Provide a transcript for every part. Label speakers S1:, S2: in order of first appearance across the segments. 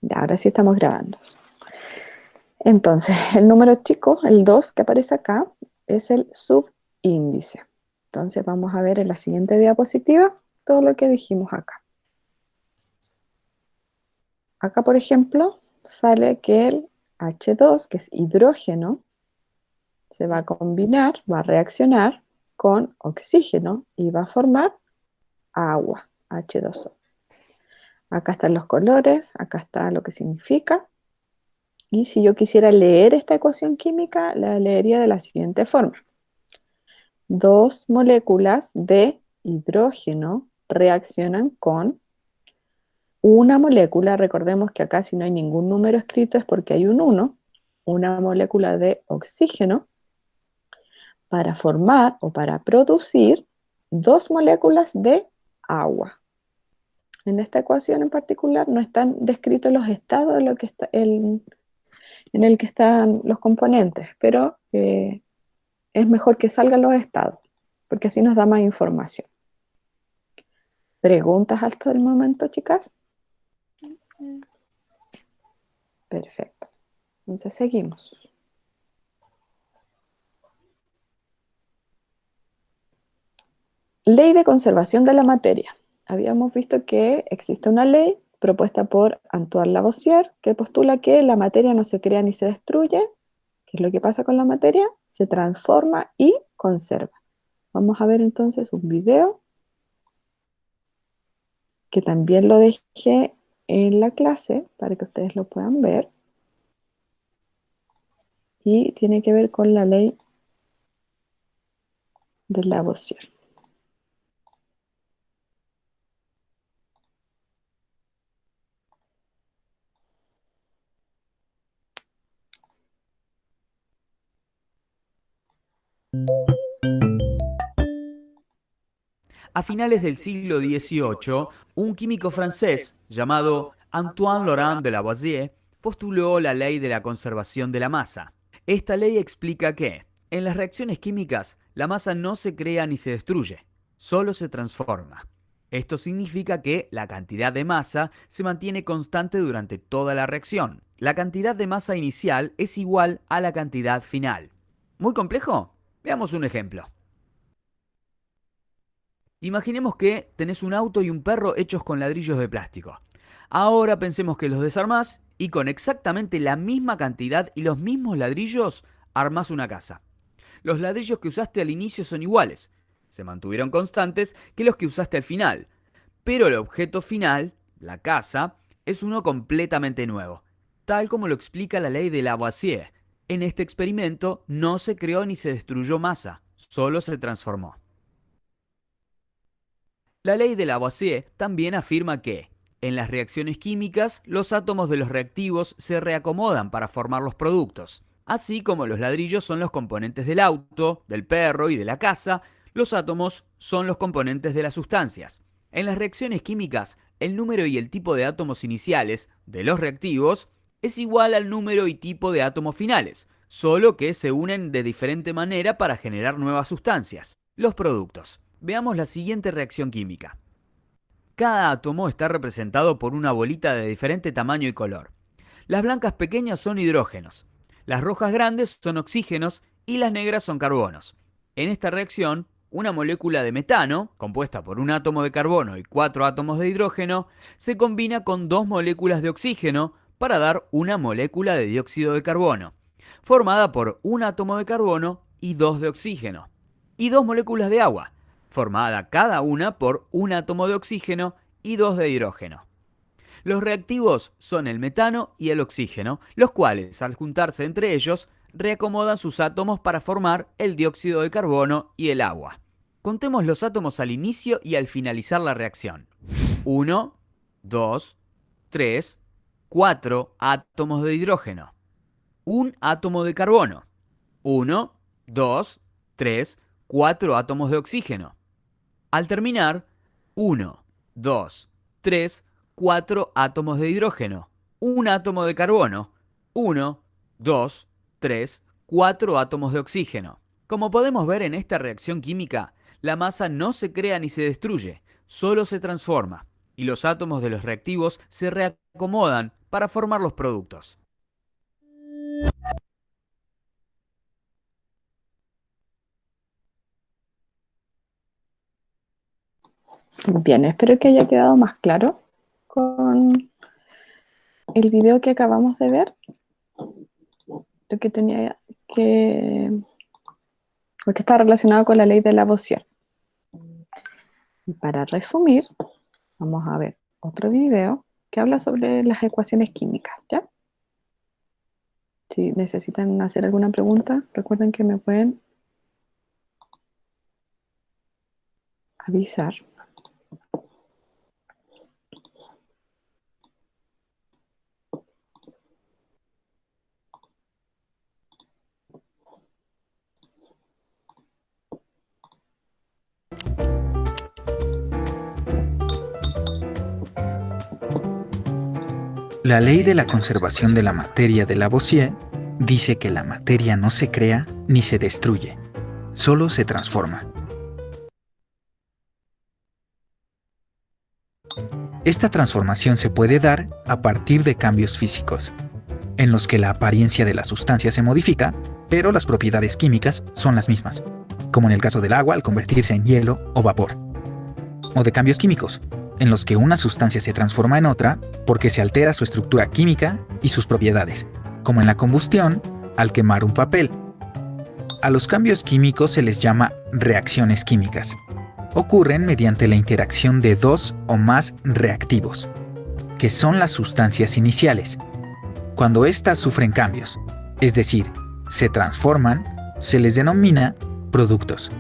S1: Ya, ahora sí estamos grabando. Entonces, el número chico, el 2 que aparece acá, es el subíndice. Entonces, vamos a ver en la siguiente diapositiva todo lo que dijimos acá. Acá, por ejemplo, sale que el H2, que es hidrógeno, se va a combinar, va a reaccionar con oxígeno y va a formar agua, H2O. Acá están los colores, acá está lo que significa. Y si yo quisiera leer esta ecuación química, la leería de la siguiente forma. Dos moléculas de hidrógeno reaccionan con una molécula, recordemos que acá si no hay ningún número escrito es porque hay un 1, una molécula de oxígeno para formar o para producir dos moléculas de agua. En esta ecuación en particular no están descritos los estados de lo que está en el que están los componentes, pero es mejor que salgan los estados, porque así nos da más información. ¿Preguntas hasta el momento, chicas? Perfecto. Entonces seguimos. Ley de conservación de la materia. Habíamos visto que existe una ley propuesta por Antoine Lavoisier que postula que la materia no se crea ni se destruye. ¿Qué es lo que pasa con la materia? Se transforma y conserva. Vamos a ver entonces un video que también lo dejé en la clase para que ustedes lo puedan ver. Y tiene que ver con la ley de Lavoisier.
S2: A finales del siglo XVIII, un químico francés llamado Antoine Laurent de Lavoisier postuló la ley de la conservación de la masa. Esta ley explica que, en las reacciones químicas, la masa no se crea ni se destruye, solo se transforma. Esto significa que la cantidad de masa se mantiene constante durante toda la reacción. La cantidad de masa inicial es igual a la cantidad final. ¿Muy complejo? Veamos un ejemplo. Imaginemos que tenés un auto y un perro hechos con ladrillos de plástico. Ahora pensemos que los desarmás y con exactamente la misma cantidad y los mismos ladrillos armás una casa. Los ladrillos que usaste al inicio son iguales, se mantuvieron constantes que los que usaste al final, pero el objeto final, la casa, es uno completamente nuevo, tal como lo explica la ley de Lavoisier. En este experimento no se creó ni se destruyó masa, solo se transformó. La ley de Lavoisier también afirma que, en las reacciones químicas, los átomos de los reactivos se reacomodan para formar los productos. Así como los ladrillos son los componentes del auto, del perro y de la casa, los átomos son los componentes de las sustancias. En las reacciones químicas, el número y el tipo de átomos iniciales de los reactivos es igual al número y tipo de átomos finales, solo que se unen de diferente manera para generar nuevas sustancias, los productos. Veamos la siguiente reacción química. Cada átomo está representado por una bolita de diferente tamaño y color. Las blancas pequeñas son hidrógenos, las rojas grandes son oxígenos y las negras son carbonos. En esta reacción, una molécula de metano, compuesta por un átomo de carbono y 4 átomos de hidrógeno, se combina con 2 moléculas de oxígeno para dar una molécula de dióxido de carbono, formada por un átomo de carbono y 2 de oxígeno, y 2 moléculas de agua, formada cada una por un átomo de oxígeno y 2 de hidrógeno. Los reactivos son el metano y el oxígeno, los cuales, al juntarse entre ellos, reacomodan sus átomos para formar el dióxido de carbono y el agua. Contemos los átomos al inicio y al finalizar la reacción. 1, 2, 3, 4 átomos de hidrógeno. Un átomo de carbono. 1, 2, 3, 4 átomos de oxígeno. Al terminar, 1, 2, 3, 4 átomos de hidrógeno, un átomo de carbono, 1, 2, 3, 4 átomos de oxígeno. Como podemos ver en esta reacción química, la masa no se crea ni se destruye, solo se transforma, y los átomos de los reactivos se reacomodan para formar los productos.
S1: Bien, espero que haya quedado más claro con el video que acabamos de ver. Lo que tenía que... Lo que está relacionado con la ley de Lavoisier. Y para resumir, vamos a ver otro video que habla sobre las ecuaciones químicas, ¿ya? Si necesitan hacer alguna pregunta, recuerden que me pueden avisar.
S3: La ley de la conservación de la materia de Lavoisier dice que la materia no se crea ni se destruye, solo se transforma. Esta transformación se puede dar a partir de cambios físicos, en los que la apariencia de la sustancia se modifica, pero las propiedades químicas son las mismas, como en el caso del agua al convertirse en hielo o vapor. O de cambios químicos, en los que una sustancia se transforma en otra porque se altera su estructura química y sus propiedades, como en la combustión al quemar un papel. A los cambios químicos se les llama reacciones químicas. Ocurren mediante la interacción de dos o más reactivos, que son las sustancias iniciales. Cuando éstas sufren cambios, es decir, se transforman, se les denomina productos.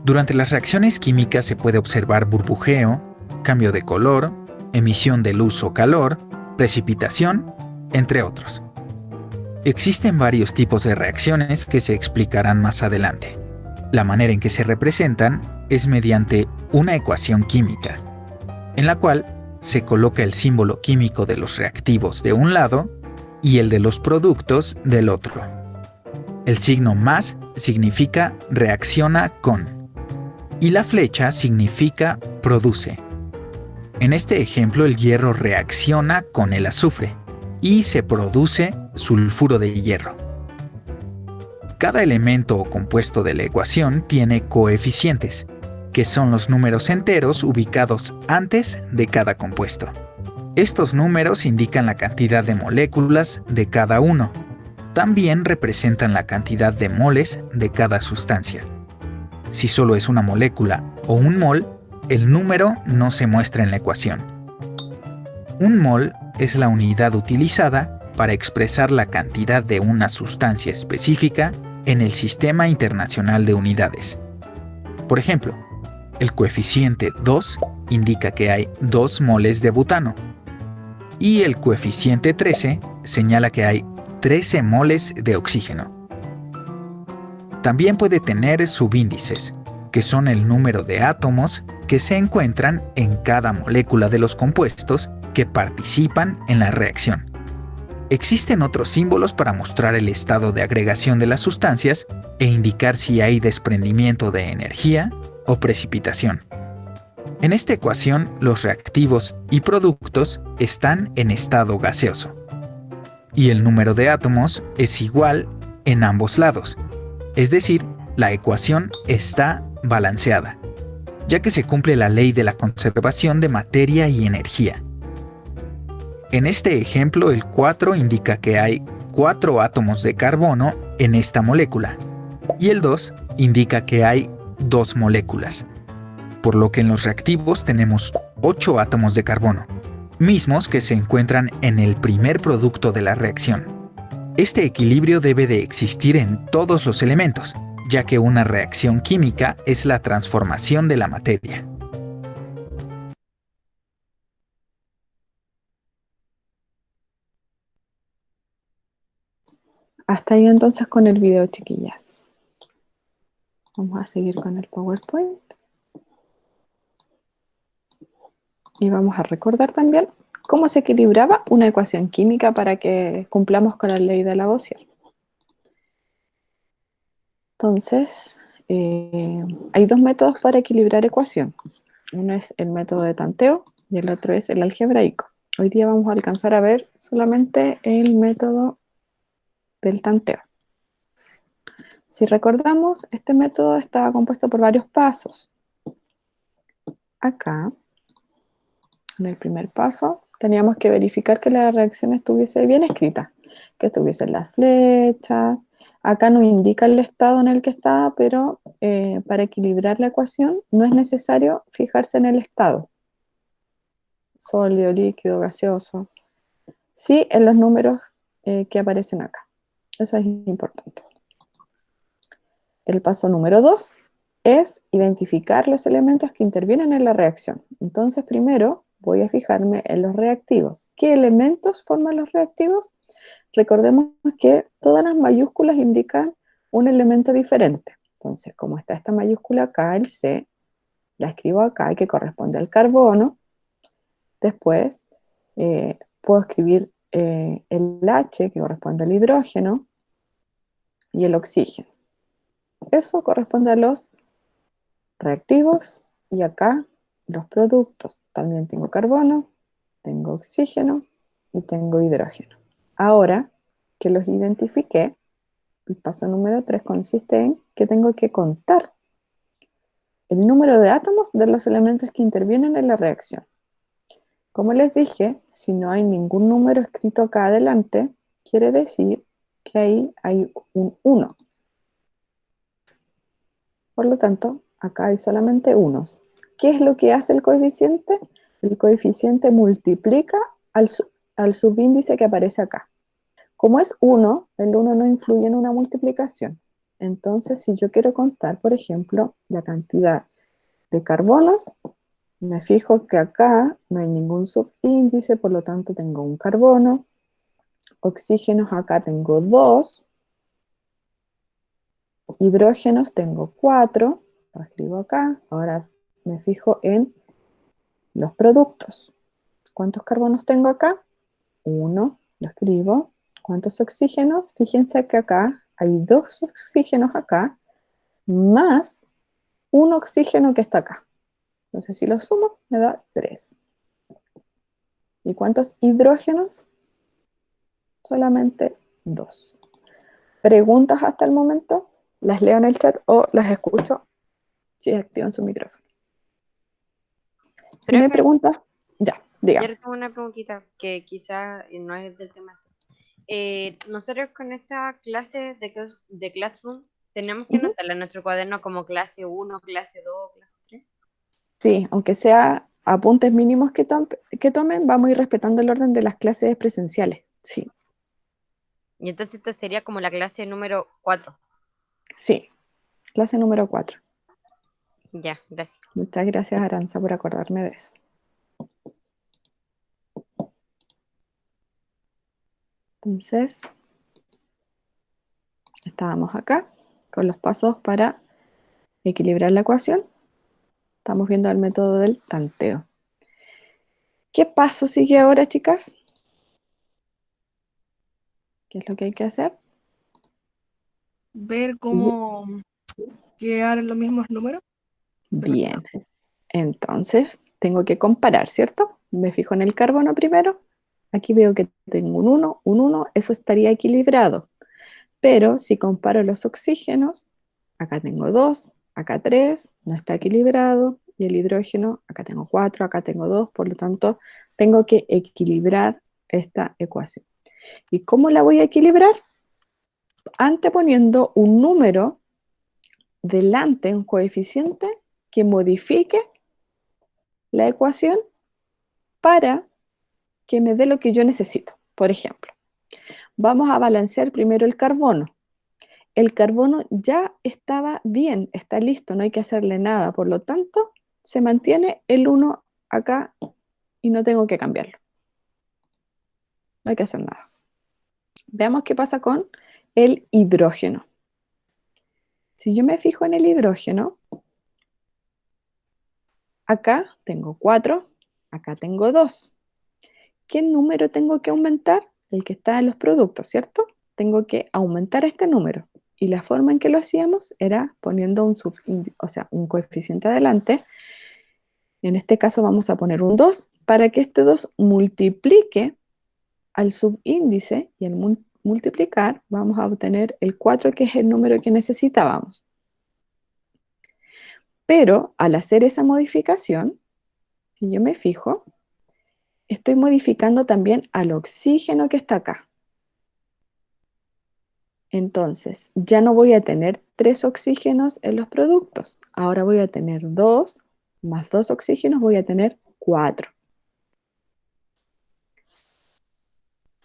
S3: Durante las reacciones químicas se puede observar burbujeo, cambio de color, emisión de luz o calor, precipitación, entre otros. Existen varios tipos de reacciones que se explicarán más adelante. La manera en que se representan es mediante una ecuación química, en la cual se coloca el símbolo químico de los reactivos de un lado y el de los productos del otro. El signo más significa reacciona con, y la flecha significa produce. En este ejemplo, el hierro reacciona con el azufre y se produce sulfuro de hierro. Cada elemento o compuesto de la ecuación tiene coeficientes, que son los números enteros ubicados antes de cada compuesto. Estos números indican la cantidad de moléculas de cada uno. También representan la cantidad de moles de cada sustancia. Si solo es una molécula o un mol, el número no se muestra en la ecuación. Un mol es la unidad utilizada para expresar la cantidad de una sustancia específica en el Sistema Internacional de Unidades. Por ejemplo, el coeficiente 2 indica que hay 2 moles de butano y el coeficiente 13 señala que hay 13 moles de oxígeno. También puede tener subíndices, que son el número de átomos que se encuentran en cada molécula de los compuestos que participan en la reacción. Existen otros símbolos para mostrar el estado de agregación de las sustancias e indicar si hay desprendimiento de energía o precipitación. En esta ecuación, los reactivos y productos están en estado gaseoso, y el número de átomos es igual en ambos lados, es decir, la ecuación está balanceada, ya que se cumple la ley de la conservación de materia y energía. En este ejemplo, el 4 indica que hay 4 átomos de carbono en esta molécula, y el 2 indica que hay 2 moléculas, por lo que en los reactivos tenemos 8 átomos de carbono, mismos que se encuentran en el primer producto de la reacción. Este equilibrio debe de existir en todos los elementos, ya que una reacción química es la transformación de la materia.
S1: Hasta ahí entonces con el video, chiquillas. Vamos a seguir con el PowerPoint. Y vamos a recordar también cómo se equilibraba una ecuación química para que cumplamos con la ley de Lavoisier. Entonces, hay dos métodos para equilibrar ecuación. Uno es el método de tanteo y el otro es el algebraico. Hoy día vamos a alcanzar a ver solamente el método del tanteo. Si recordamos, este método estaba compuesto por varios pasos. Acá, en el primer paso, teníamos que verificar que la reacción estuviese bien escrita, que estuviesen las flechas. Acá nos indica el estado en el que está, pero para equilibrar la ecuación no es necesario fijarse en el estado. Sólido, líquido, gaseoso. Sí, en los números que aparecen acá. Eso es importante. El paso número 2 es identificar los elementos que intervienen en la reacción. Entonces, primero voy a fijarme en los reactivos. ¿Qué elementos forman los reactivos? Recordemos que todas las mayúsculas indican un elemento diferente. Entonces, como está esta mayúscula acá, el C, la escribo acá, que corresponde al carbono. Después, puedo escribir el H, que corresponde al hidrógeno, y el oxígeno. Eso corresponde a los reactivos, y acá los productos. También tengo carbono, tengo oxígeno y tengo hidrógeno. Ahora que los identifiqué, el paso número 3 consiste en que tengo que contar el número de átomos de los elementos que intervienen en la reacción. Como les dije, si no hay ningún número escrito acá adelante, quiere decir que ahí hay un 1. Por lo tanto, acá hay solamente unos. ¿Qué es lo que hace el coeficiente? El coeficiente multiplica al subíndice que aparece acá. Como es 1, el 1 no influye en una multiplicación. Entonces, si yo quiero contar, por ejemplo, la cantidad de carbonos, me fijo que acá no hay ningún subíndice, por lo tanto tengo un carbono. Oxígenos acá tengo 2. Hidrógenos tengo 4. Lo escribo acá. Ahora me fijo en los productos. ¿Cuántos carbonos tengo acá? 1. Lo escribo. ¿Cuántos oxígenos? Fíjense que acá hay 2 oxígenos acá, más un oxígeno que está acá. Entonces, si lo sumo, me da 3. ¿Y cuántos hidrógenos? Solamente 2. ¿Preguntas hasta el momento? ¿Las leo en el chat o las escucho si activan su micrófono? Si no hay
S4: Profe,
S1: preguntas, ya,
S4: yo
S1: dígame.
S4: tengo una preguntita que quizá no es del tema. Nosotros con esta clase de Classroom tenemos que
S1: Ujú.
S4: anotarla en nuestro cuaderno como clase 1, clase 2, clase 3.
S1: Sí, aunque sea apuntes mínimos que tomen, vamos a ir respetando el orden de las clases presenciales. Sí,
S4: Y entonces esta sería como la clase número 4.
S1: sí, clase número 4.
S4: Ya, gracias.
S1: Muchas gracias, Aranza, por acordarme de eso. Entonces, estábamos acá con los pasos para equilibrar la ecuación. Estamos viendo el método del tanteo. ¿Qué paso sigue ahora, chicas? ¿Qué es lo que hay que hacer?
S5: Ver
S1: Sigue.
S5: cómo quedar los mismos números.
S1: Bien. Entonces, tengo que comparar, ¿cierto? Me fijo en el carbono primero. Aquí veo que tengo un 1, eso estaría equilibrado. Pero si comparo los oxígenos, acá tengo 2, acá 3, no está equilibrado. Y el hidrógeno, acá tengo 4, acá tengo 2, por lo tanto, tengo que equilibrar esta ecuación. ¿Y cómo la voy a equilibrar? Anteponiendo un número delante, un coeficiente que modifique la ecuación para que me dé lo que yo necesito. Por ejemplo, vamos a balancear primero el carbono. El carbono ya estaba bien, está listo, no hay que hacerle nada. Por lo tanto, se mantiene el 1 acá y no tengo que cambiarlo. No hay que hacer nada. Veamos qué pasa con el hidrógeno. Si yo me fijo en el hidrógeno, acá tengo 4, acá tengo 2. ¿Qué número tengo que aumentar? El que está en los productos, ¿cierto? Tengo que aumentar este número. Y la forma en que lo hacíamos era poniendo un coeficiente adelante. En este caso vamos a poner un 2 para que este 2 multiplique al subíndice y al multiplicar vamos a obtener el 4, que es el número que necesitábamos. Pero al hacer esa modificación, si yo me fijo, estoy modificando también al oxígeno que está acá. Entonces, ya no voy a tener 3 oxígenos en los productos. Ahora voy a tener 2 más 2 oxígenos, voy a tener 4.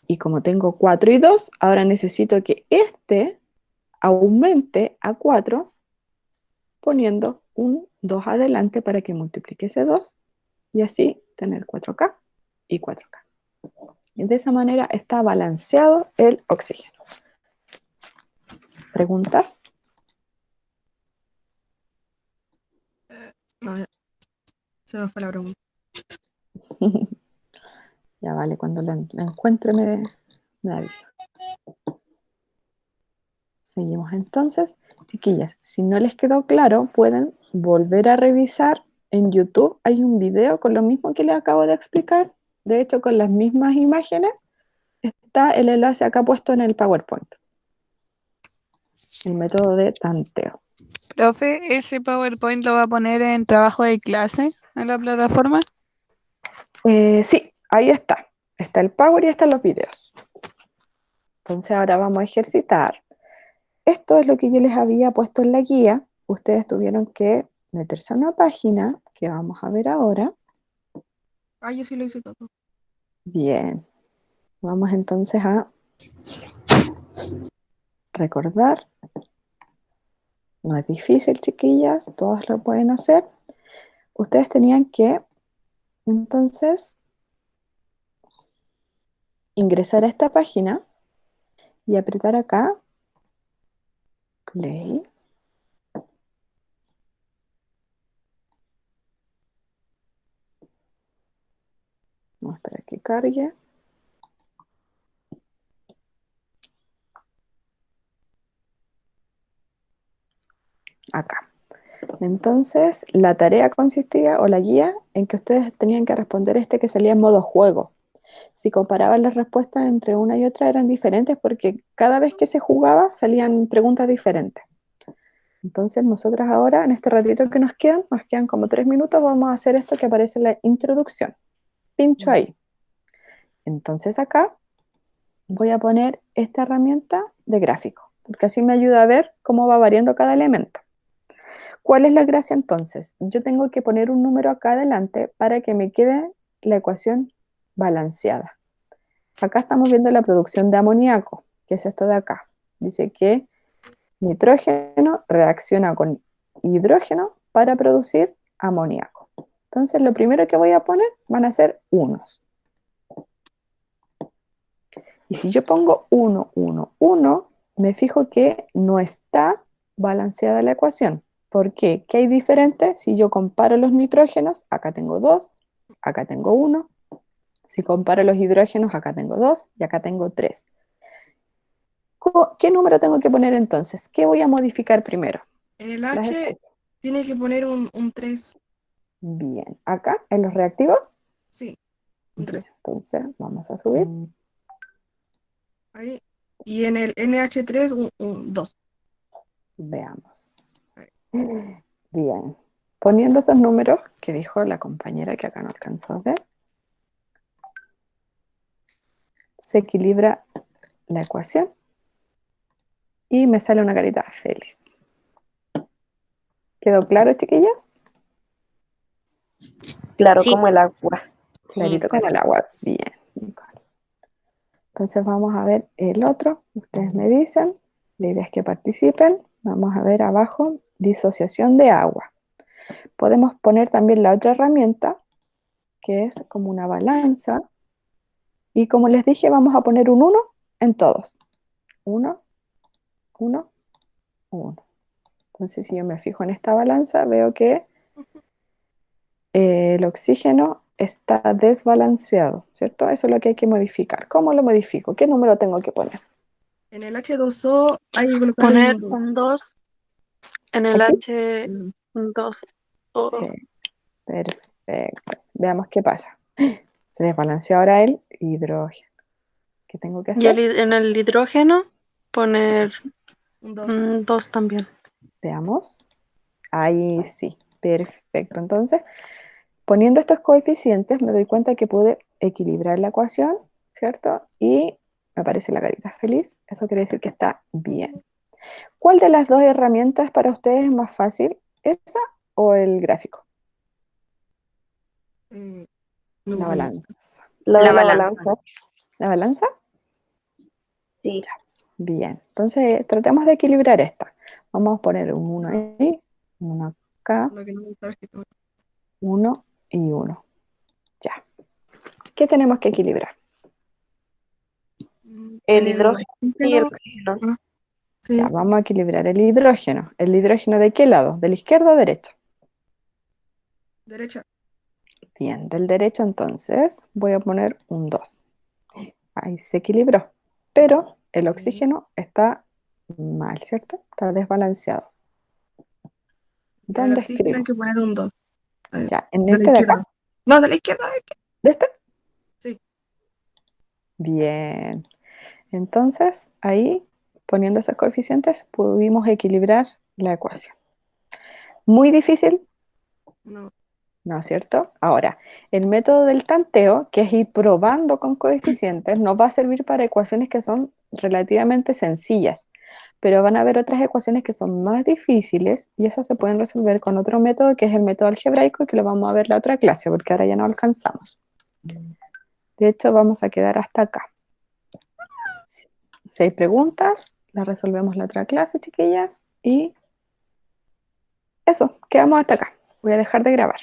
S1: Y como tengo 4 y 2, ahora necesito que este aumente a 4 poniendo un 2 adelante para que multiplique ese 2 y así tener 4 acá y 4 acá. Y de esa manera está balanceado el oxígeno. ¿Preguntas?
S5: No, se me fue la pregunta.
S1: Ya vale, cuando la encuentre me avisa. Seguimos entonces. Chiquillas, si no les quedó claro, pueden volver a revisar. En YouTube hay un video con lo mismo que les acabo de explicar. De hecho, con las mismas imágenes. Está el enlace acá puesto en el PowerPoint. El método de tanteo.
S6: Profe, ¿ese PowerPoint lo va a poner en trabajo de clase en la plataforma?
S1: Sí, ahí está. Está el Power y están los videos. Entonces ahora vamos a ejercitar. Esto es lo que yo les había puesto en la guía. Ustedes tuvieron que meterse a una página que vamos a ver ahora.
S5: Ah, yo sí lo hice todo.
S1: Bien. Vamos entonces a recordar. No es difícil, chiquillas. Todas lo pueden hacer. Ustedes tenían que, entonces, ingresar a esta página y apretar acá play. Vamos a esperar que cargue. Acá. Entonces, la tarea consistía, o la guía, en que ustedes tenían que responder este que salía en modo juego. Si comparaban las respuestas entre una y otra eran diferentes porque cada vez que se jugaba salían preguntas diferentes. Entonces nosotras ahora, en este ratito que nos quedan como 3 minutos, vamos a hacer esto que aparece en la introducción. Pincho ahí. Entonces acá voy a poner esta herramienta de gráfico, porque así me ayuda a ver cómo va variando cada elemento. ¿Cuál es la gracia entonces? Yo tengo que poner un número acá adelante para que me quede la ecuación balanceada. Acá estamos viendo la producción de amoníaco, que es esto de acá. Dice que nitrógeno reacciona con hidrógeno para producir amoníaco. Entonces lo primero que voy a poner van a ser unos. Y si yo pongo 1, 1, 1, me fijo que no está balanceada la ecuación. ¿Por qué? ¿Qué hay diferente? Si yo comparo los nitrógenos, acá tengo 2, acá tengo 1. Si comparo los hidrógenos, acá tengo 2 y acá tengo 3. ¿Qué número tengo que poner entonces? ¿Qué voy a modificar primero?
S5: En el H tiene que poner un 3.
S1: Bien, acá en los reactivos.
S5: Sí, un 3.
S1: Entonces vamos a subir.
S5: Ahí. Y en el NH3 un 2.
S1: Veamos. Bien. Poniendo esos números que dijo la compañera que acá no alcanzó a ver, se equilibra la ecuación y me sale una carita feliz. ¿Quedó claro, chiquillas?
S7: Claro,
S4: Sí.
S7: como el agua.
S1: Clarito como el agua. Bien. Entonces vamos a ver el otro. Ustedes me dicen. La idea es que participen. Vamos a ver abajo, disociación de agua. Podemos poner también la otra herramienta, que es como una balanza. Y como les dije, vamos a poner un 1 en todos. 1, 1, 1. Entonces, si yo me fijo en esta balanza, veo que el oxígeno está desbalanceado, ¿cierto? Eso es lo que hay que modificar. ¿Cómo lo modifico? ¿Qué número tengo que poner?
S5: En el H2O hay que colocar
S7: Poner
S5: un
S7: un 2 en el
S1: ¿Aquí?
S7: H2O.
S1: Sí, perfecto. Veamos qué pasa. Se desbalanceó ahora el hidrógeno. ¿Qué tengo que
S7: Y
S1: hacer?
S7: en el hidrógeno poner
S5: Un 2.
S7: 2 también.
S1: Veamos. Ahí sí, perfecto. Entonces, poniendo estos coeficientes, me doy cuenta que pude equilibrar la ecuación, ¿cierto? Y me aparece la carita feliz. Eso quiere decir que está bien. ¿Cuál de las dos herramientas para ustedes es más fácil? ¿Esa o el gráfico? La balanza.
S7: La
S4: La
S7: de la
S4: balanza.
S7: balanza.
S1: ¿La balanza?
S7: Sí.
S1: Bien. Entonces, tratemos de equilibrar esta. Vamos a poner un 1 ahí, uno acá,
S5: Lo que no me gusta es que tengo
S1: 1 y 1. Ya. ¿Qué tenemos que equilibrar?
S7: El hidrógeno y el
S5: oxígeno.
S7: oxígeno.
S5: Ah,
S1: Ya,
S5: sí,
S1: vamos a equilibrar el hidrógeno. ¿El hidrógeno de qué lado? ¿De la izquierda o derecha?
S5: derecha.
S1: Bien, del derecho entonces voy a poner un 2. Ahí se equilibró. Pero el oxígeno está mal, ¿cierto? Está desbalanceado.
S5: En el
S1: ¿Dónde
S5: oxígeno hay
S1: escribo?
S5: que poner un 2.
S1: Ya, en
S5: De la
S1: este de acá,
S5: izquierda. No, de la izquierda.
S1: de este.
S5: Sí.
S1: Bien. Entonces, ahí, poniendo esos coeficientes, pudimos equilibrar la ecuación. Muy difícil,
S5: No.
S1: ¿no es cierto? Ahora, el método del tanteo, que es ir probando con coeficientes, nos va a servir para ecuaciones que son relativamente sencillas, pero van a haber otras ecuaciones que son más difíciles y esas se pueden resolver con otro método, que es el método algebraico, que lo vamos a ver la otra clase, porque ahora ya no alcanzamos. De hecho, vamos a quedar hasta acá. 6 preguntas, las resolvemos la otra clase, chiquillas, y eso, quedamos hasta acá. Voy a dejar de grabar.